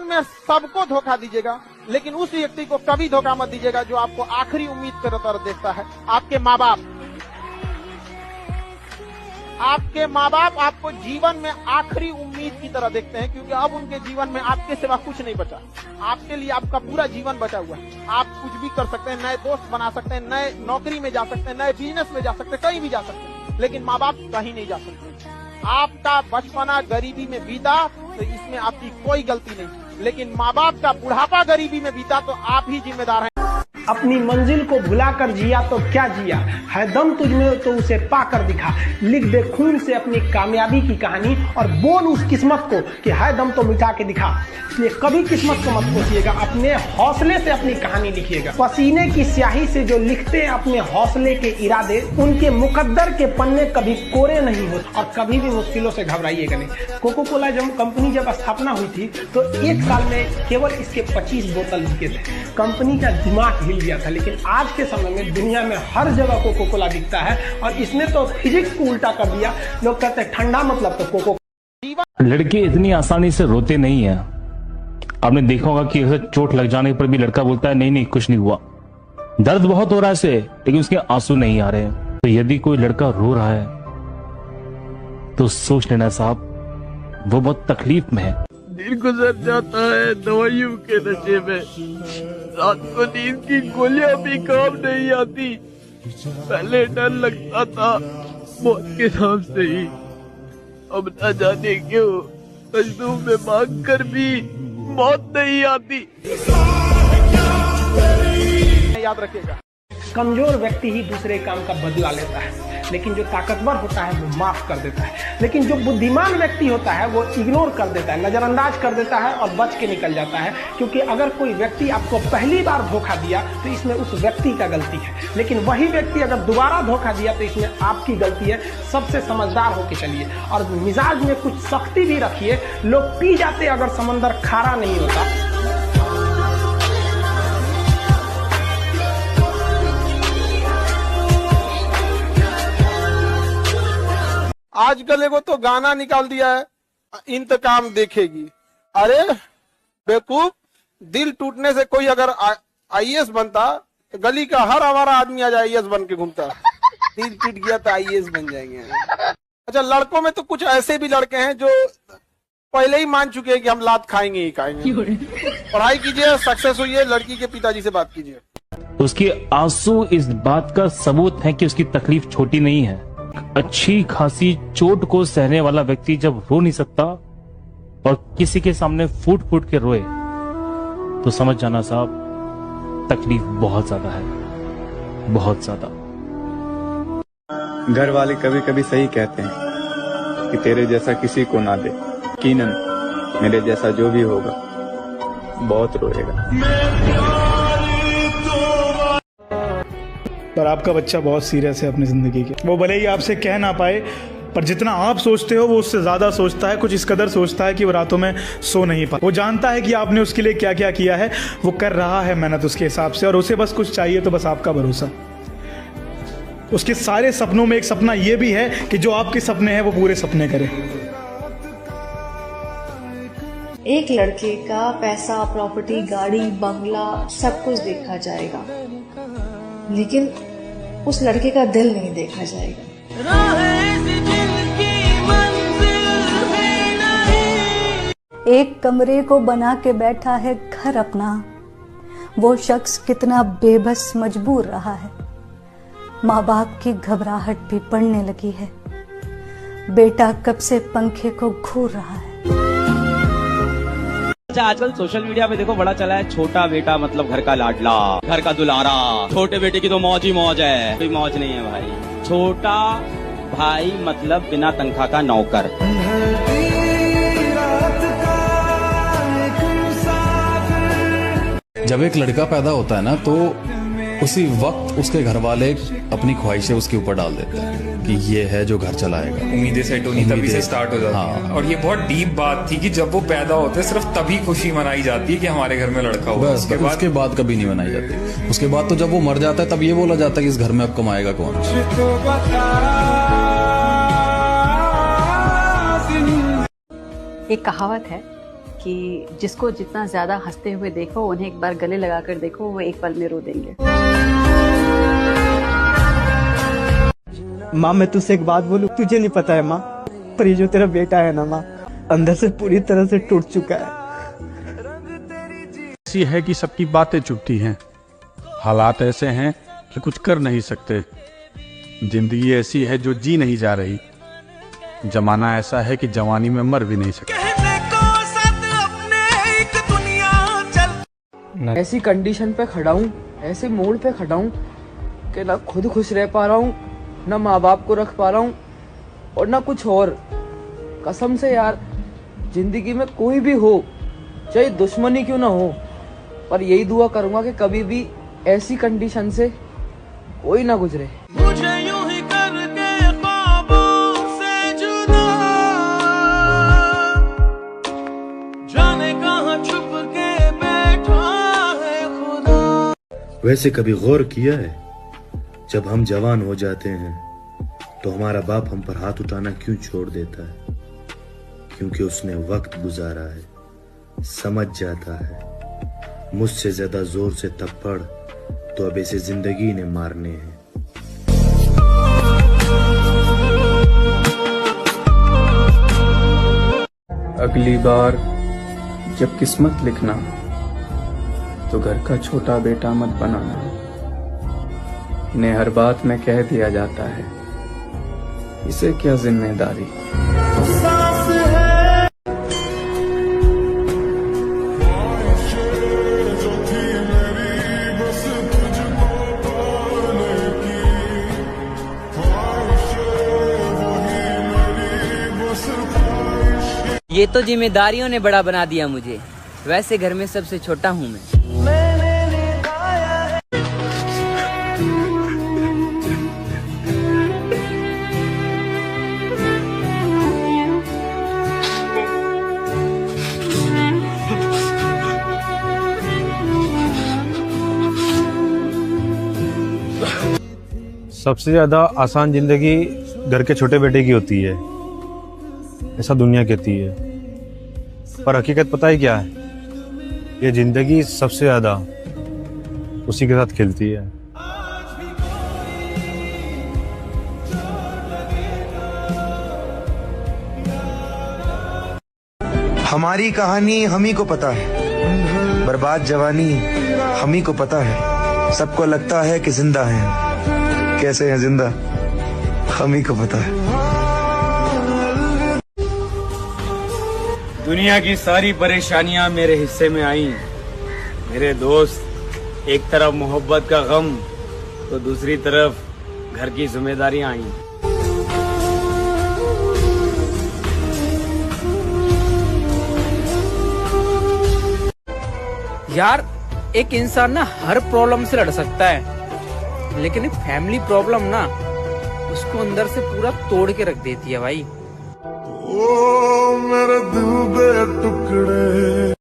जीवन में सबको धोखा दीजिएगा, लेकिन उस व्यक्ति को कभी धोखा मत दीजिएगा जो आपको आखिरी उम्मीद की तरह देखता है। आपके माँ बाप आपको जीवन में आखिरी उम्मीद की तरह देखते हैं, क्योंकि अब उनके जीवन में आपके सिवा कुछ नहीं बचा। आपके लिए आपका पूरा जीवन बचा हुआ है। आप कुछ भी कर सकते हैं, नए दोस्त बना सकते हैं, नए नौकरी में जा सकते हैं, नए बिजनेस में जा सकते हैं, कहीं भी जा सकते हैं, लेकिन माँ बाप कहीं नहीं जा सकते। आपका बचपना गरीबी में बीता तो इसमें आपकी कोई गलती नहीं, लेकिन माँ बाप का बुढ़ापा गरीबी में बीता तो आप ही जिम्मेदार हैं। अपनी मंजिल को भुलाकर जिया तो क्या जिया, है दम तुझमें तो उसे पाकर दिखा। लिख दे खून से अपनी कामयाबी की कहानी और बोल उस किस्मत को कि है दम तो मिटा के दिखा। इसलिए कभी किस्मत को मत कोसिएगा, अपने हौसले से अपनी कहानी लिखिएगा। पसीने की स्याही से जो लिखते हैं अपने हौसले के इरादे, उनके मुकद्दर के पन्ने कभी कोरे नहीं होते। और कभी भी मुश्किलों से घबराइएगा नहीं। कोको कोला कंपनी जब स्थापना हुई थी तो एक साल में केवल इसके 25 बोतल बिके थे। कंपनी का दिमाग हिल गया था, लेकिन आज के समय में दुनिया में हर जगह कोको कोला बिकता है और इसने तो फिजिक्स को उल्टा कर दिया। लोग कहते हैं ठंडा मतलब तो कोको। लड़के इतनी आसानी से रोते नहीं है। आपने देखा होगा कि अगर चोट लग जाने पर भी लड़का बोलता है नहीं नहीं कुछ नहीं हुआ, दर्द बहुत हो रहा है इसे, लेकिन उसके आंसू नहीं आ रहे। तो यदि कोई लड़का रो रहा है तो सोच लेना साहब वो बहुत तकलीफ में है। दिन गुजर जाता है दवाइयों के नशे में, रात को नींद की गोलियां भी काम नहीं आती। पहले डर लगता था मौत के नाम से ही, अब न जाने क्यों मजनू में मांग कर भी मौत नहीं आती। याद रखिएगा, कमजोर व्यक्ति ही दूसरे काम का बदला लेता है, लेकिन जो ताकतवर होता है वो माफ कर देता है। लेकिन जो बुद्धिमान व्यक्ति होता है वो इग्नोर कर देता है, नजरअंदाज कर देता है और बच के निकल जाता है। क्योंकि अगर कोई व्यक्ति आपको पहली बार धोखा दिया तो इसमें उस व्यक्ति का गलती है, लेकिन वही व्यक्ति अगर दोबारा धोखा दिया तो इसमें आपकी गलती है। सबसे समझदार होके चलिए और मिजाज में कुछ सख्ती भी रखिए। लोग पी जाते अगर समंदर खारा नहीं होता। आजकल एगो तो गाना निकाल दिया है, इंतकाम देखेगी। अरे बेवकूफ, दिल टूटने से कोई अगर आईएएस बनता तो गली का हर हमारा आदमी आज आईएएस बन के घूमता। दिल टूट गया तो आईएएस बन जाएंगे। अच्छा, लड़कों में तो कुछ ऐसे भी लड़के हैं जो पहले ही मान चुके हैं कि हम लात खाएंगे ही खाएंगे। पढ़ाई कीजिए, सक्सेस हुई है, लड़की के पिताजी से बात कीजिए। उसके आंसू इस बात का सबूत है कि उसकी तकलीफ छोटी नहीं है। अच्छी खासी चोट को सहने वाला व्यक्ति जब रो नहीं सकता और किसी के सामने फूट फूट के रोए तो समझ जाना साहब तकलीफ बहुत ज्यादा है, बहुत ज्यादा। घर वाले कभी कभी सही कहते हैं कि तेरे जैसा किसी को ना दे। यकीनन मेरे जैसा जो भी होगा बहुत रोएगा। पर आपका बच्चा बहुत सीरियस है अपनी ज़िंदगी के। वो भले ही आपसे कह ना पाए, पर जितना आप सोचते हो वो उससे ज़्यादा सोचता है। कुछ इस कदर सोचता है कि वो रातों में सो नहीं पाता। वो जानता है कि आपने उसके लिए क्या क्या किया है, वो कर रहा है मेहनत उसके हिसाब से, और उसे बस कुछ चाहिए तो बस आपका भरोसा। उसके सारे सपनों में एक सपना ये भी है कि जो आपके सपने हैं वो पूरे सपने करे। एक लड़के का पैसा, प्रॉपर्टी, गाड़ी, बंगला सब कुछ देखा जाएगा, लेकिन उस लड़के का दिल नहीं देखा जाएगा। एक कमरे को बना के बैठा है घर अपना, वो शख्स कितना बेबस मजबूर रहा है। माँ बाप की घबराहट भी बढ़ने लगी है, बेटा कब से पंखे को घूर रहा है। अच्छा, आजकल सोशल मीडिया पे देखो बड़ा चला है छोटा बेटा मतलब घर का लाडला, घर का दुलारा। छोटे बेटे की तो मौज ही मौज है, कोई मौज नहीं है भाई। छोटा भाई मतलब बिना तनख्वाह का नौकर। जब एक लड़का पैदा होता है ना तो उसी वक्त उसके घर वाले अपनी ख्वाहिशें उसके ऊपर डाल देते हैं कि ये है जो घर चलाएगा। उम्मीदें सेट होनी तभी से स्टार्ट हो जाती है। और ये बहुत डीप बात थी कि जब वो पैदा होते हैं सिर्फ तभी खुशी मनाई जाती है कि हमारे घर में लड़का हुआ। उसके बाद कभी नहीं मनाई जाती। उसके बाद तो जब वो मर जाता है तब ये बोला जाता है कि इस घर में अब कमाएगा कौन। एक कहावत है कि जिसको जितना ज्यादा हंसते हुए देखो, उन्हें एक बार गले लगाकर देखो, वो एक पल में रो देंगे। माँ मैं तुझसे एक बात बोलूं, तुझे नहीं पता है माँ, पर ये जो तेरा बेटा है ना माँ, अंदर से पूरी तरह से टूट चुका है। ऐसी है कि सबकी बातें चुभती हैं, हालात ऐसे हैं कि कुछ कर नहीं सकते, जिंदगी ऐसी है जो जी नहीं जा रही, जमाना ऐसा है कि जवानी में मर भी नहीं सकते। ऐसी कंडीशन पे खड़ा हूँ, ऐसे मोड़ पे खड़ा हूँ कि ना खुद खुश रह पा रहा हूँ, ना माँ बाप को रख पा रहा हूँ और ना कुछ और। कसम से यार, जिंदगी में कोई भी हो, चाहे दुश्मनी क्यों ना हो, पर यही दुआ करूंगा कि कभी भी ऐसी कंडीशन से कोई ना गुजरे। मुझे यूं ही करके ख्वाबों से जुदा, जाने कहां छुप के बैठा है खुदा। वैसे कभी गौर किया है, जब हम जवान हो जाते हैं तो हमारा बाप हम पर हाथ उठाना क्यों छोड़ देता है? क्योंकि उसने वक्त गुजारा है, समझ जाता है मुझसे ज्यादा जोर से थप्पड़ तो अब ऐसे जिंदगी ने मारने हैं। अगली बार जब किस्मत लिखना तो घर का छोटा बेटा मत बनाना। इन्हें हर बात में कह दिया जाता है, इसे क्या जिम्मेदारी। ये तो जिम्मेदारियों ने बड़ा बना दिया मुझे, वैसे घर में सबसे छोटा हूँ मैं। सबसे ज्यादा आसान जिंदगी घर के छोटे बेटे की होती है, ऐसा दुनिया कहती है, पर हकीकत पता है क्या है? ये जिंदगी सबसे ज्यादा उसी के साथ खेलती है। हमारी कहानी हम ही को पता है, बर्बाद जवानी हम ही को पता है। सबको लगता है कि जिंदा है, कैसे हैं जिंदा हम ही को पता है। दुनिया की सारी परेशानियां मेरे हिस्से में आई मेरे दोस्त। एक तरफ मोहब्बत का गम तो दूसरी तरफ घर की जिम्मेदारियां आई। यार एक इंसान ना हर प्रॉब्लम से लड़ सकता है, लेकिन एक फैमिली प्रॉब्लम ना उसको अंदर से पूरा तोड़ के रख देती है भाई। ओ मेरे दिल दे टुकड़े